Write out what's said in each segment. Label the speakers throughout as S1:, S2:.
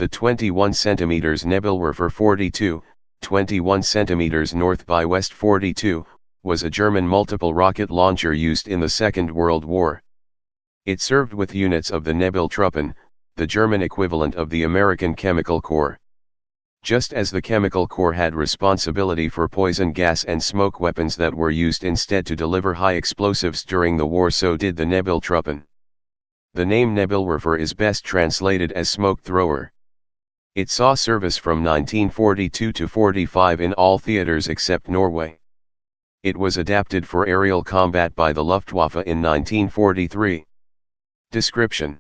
S1: The 21 cm Nebelwerfer 42, 21 cm north by west 42, was a German multiple rocket launcher used in the Second World War. It served with units of the Nebeltruppen, the German equivalent of the American Chemical Corps. Just as the Chemical Corps had responsibility for poison gas and smoke weapons that were used instead to deliver high explosives during the war, so did the Nebeltruppen. The name Nebelwerfer is best translated as smoke thrower. It saw service from 1942 to 45 in all theaters except Norway. It was adapted for aerial combat by the Luftwaffe in 1943. Description: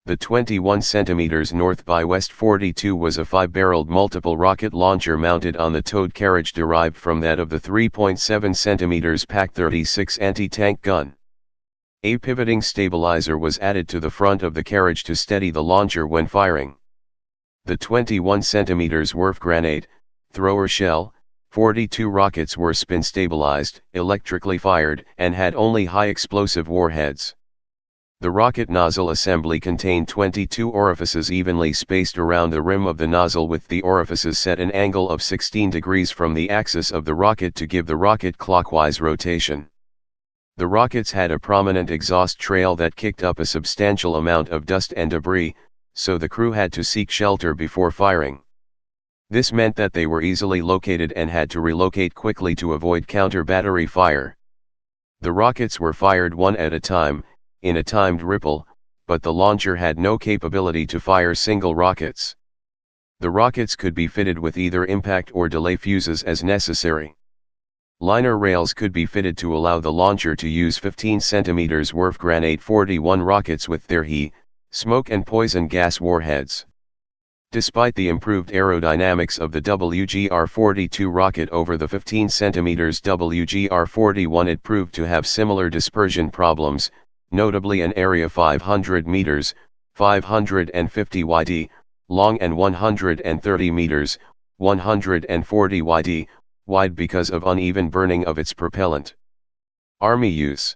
S1: the 21 cm north by west 42 was a 5-barreled multiple rocket launcher mounted on the towed carriage derived from that of the 3.7 cm PaK-36 anti-tank gun. A pivoting stabilizer was added to the front of the carriage to steady the launcher when firing. The 21 cm Wurfgranate, thrower shell, 42 rockets were spin-stabilized, electrically fired, and had only high-explosive warheads. The rocket nozzle assembly contained 22 orifices evenly spaced around the rim of the nozzle, with the orifices set an angle of 16 degrees from the axis of the rocket to give the rocket clockwise rotation. The rockets had a prominent exhaust trail that kicked up a substantial amount of dust and debris, so the crew had to seek shelter before firing. This meant that they were easily located and had to relocate quickly to avoid counter-battery fire. The rockets were fired one at a time, in a timed ripple, but the launcher had no capability to fire single rockets. The rockets could be fitted with either impact or delay fuses as necessary. Liner rails could be fitted to allow the launcher to use 15 cm Wurfgranate 41 rockets with their He, smoke and poison gas warheads. Despite the improved aerodynamics of the WGR-42 rocket over the 15 cm WGR-41, it proved to have similar dispersion problems, notably an area 500 meters, 550 yd, long and 130 meters, 140 yd, wide because of uneven burning of its propellant. Army use.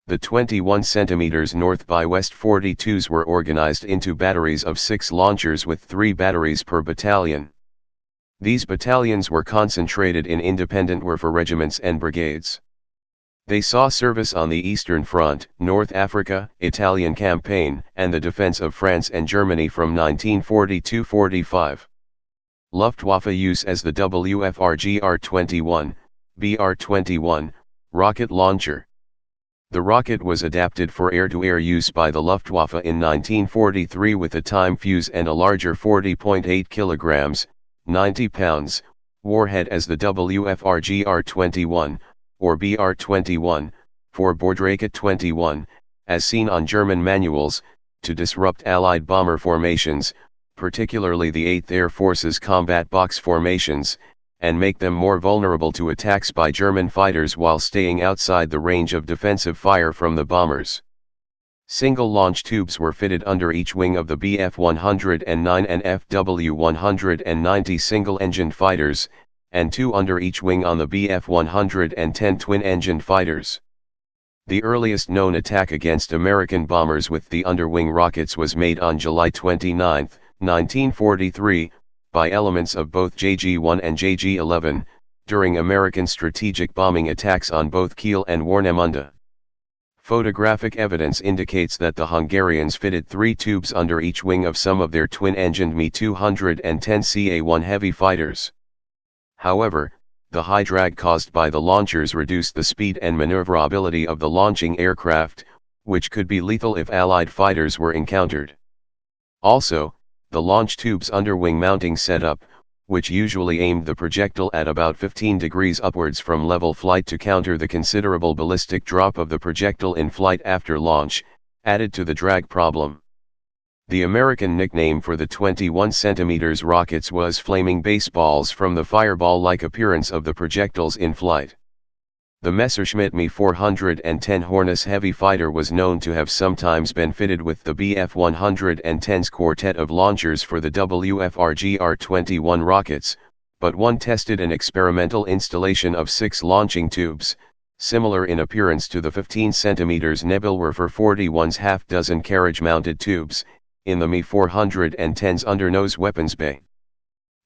S1: The 21 cm north by west 42s were organized into batteries of 6 launchers with 3 batteries per battalion. These battalions were concentrated in independent Werfer regiments and brigades. They saw service on the Eastern Front, North Africa, Italian campaign, and the defense of France and Germany from 1940–45. Luftwaffe use as the WFR-GR-21, BR-21, rocket launcher. The rocket was adapted for air-to-air use by the Luftwaffe in 1943 with a time fuse and a larger 40.8 kilograms, 90 pounds, warhead as the WFR-GR-21, or BR-21, for Bordrake 21, as seen on German manuals, to disrupt Allied bomber formations, particularly the 8th Air Force's combat box formations, and make them more vulnerable to attacks by German fighters while staying outside the range of defensive fire from the bombers. Single launch tubes were fitted under each wing of the Bf-109 and Fw-190 single-engined fighters, and 2 under each wing on the Bf-110 twin-engined fighters. The earliest known attack against American bombers with the underwing rockets was made on July 29, 1943, by elements of both JG-1 and JG-11, during American strategic bombing attacks on both Kiel and Warnemünde. Photographic evidence indicates that the Hungarians fitted 3 tubes under each wing of some of their twin-engined Me-210 Ca-1 heavy fighters. However, the high drag caused by the launchers reduced the speed and maneuverability of the launching aircraft, which could be lethal if Allied fighters were encountered. Also, the launch tube's underwing mounting setup, which usually aimed the projectile at about 15 degrees upwards from level flight to counter the considerable ballistic drop of the projectile in flight after launch, added to the drag problem. The American nickname for the 21 cm rockets was flaming baseballs, from the fireball-like appearance of the projectiles in flight. The Messerschmitt Me-410 Hornus heavy fighter was known to have sometimes been fitted with the Bf-110's quartet of launchers for the WFR-GR-21 rockets, but one tested an experimental installation of 6 launching tubes, similar in appearance to the 15 cm Nebelwerfer 41's half-dozen carriage-mounted tubes, in the Me-410's undernose weapons bay.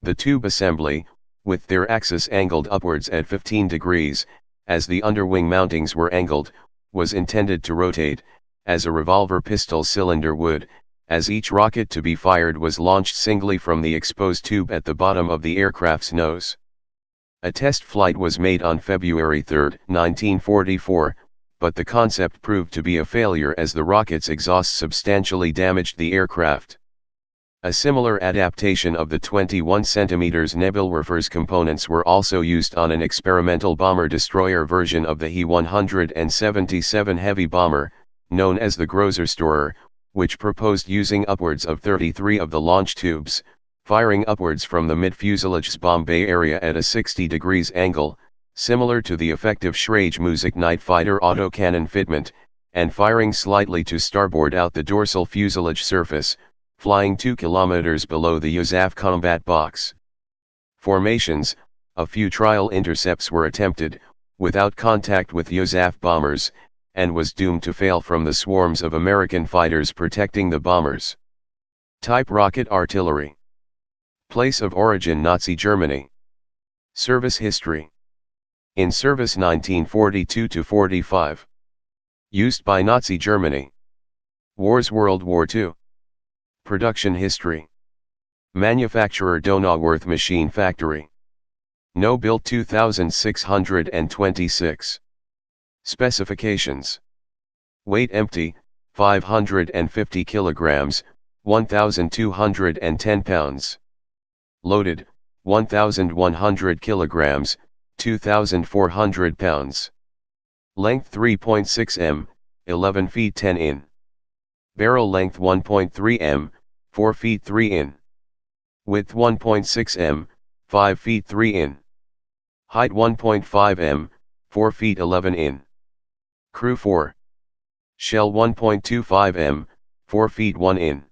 S1: The tube assembly, with their axis angled upwards at 15 degrees, as the underwing mountings were angled, was intended to rotate, as a revolver pistol cylinder would, as each rocket to be fired was launched singly from the exposed tube at the bottom of the aircraft's nose. A test flight was made on February 3, 1944, but the concept proved to be a failure as the rocket's exhaust substantially damaged the aircraft. A similar adaptation of the 21 cm Nebelwerfer's components were also used on an experimental bomber-destroyer version of the He-177 heavy bomber, known as the Großerstörer, which proposed using upwards of 33 of the launch tubes, firing upwards from the mid-fuselage's bomb bay area at a 60 degrees angle, similar to the effective Schrage-Musik night fighter autocannon fitment, and firing slightly to starboard out the dorsal fuselage surface, flying 2 kilometers below the USAF combat box. Formations: a few trial intercepts were attempted, without contact with USAF bombers, and was doomed to fail from the swarms of American fighters protecting the bombers. Type: rocket artillery. Place of origin: Nazi Germany. Service history: in service 1942–45. Used by Nazi Germany. Wars: World War II. Production history: manufacturer Donauwörth Machine Factory. No built 2626. Specifications: weight empty, 550 kilograms, 1210 pounds. Loaded, 1100 kilograms, 2400 pounds. Length 3.6 m, 11 feet 10 in. Barrel length 1.3 m, 4 feet 3 in. Width 1.6 m, 5 feet 3 in. Height 1.5 m, 4 feet 11 in. Crew 4. Shell 1.25 m, 4 feet 1 in.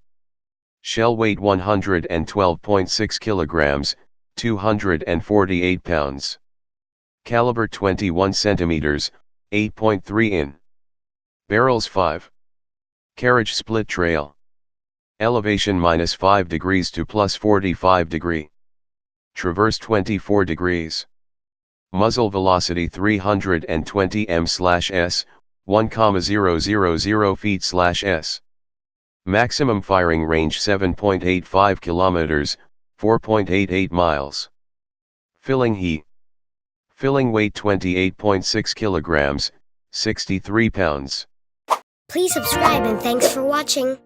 S1: Shell weight 112.6 kilograms, 248 pounds. Caliber 21 centimeters, 8.3 in. Barrels 5. Carriage split trail. Elevation -5 degrees to +45 degree. Traverse 24 degrees. Muzzle velocity 320 m/s, 1,000 feet/s. Maximum firing range 7.85 kilometers, 4.88 miles. Filling heat. Filling weight 28.6 kilograms, 63 pounds.
S2: Please subscribe and thanks for watching.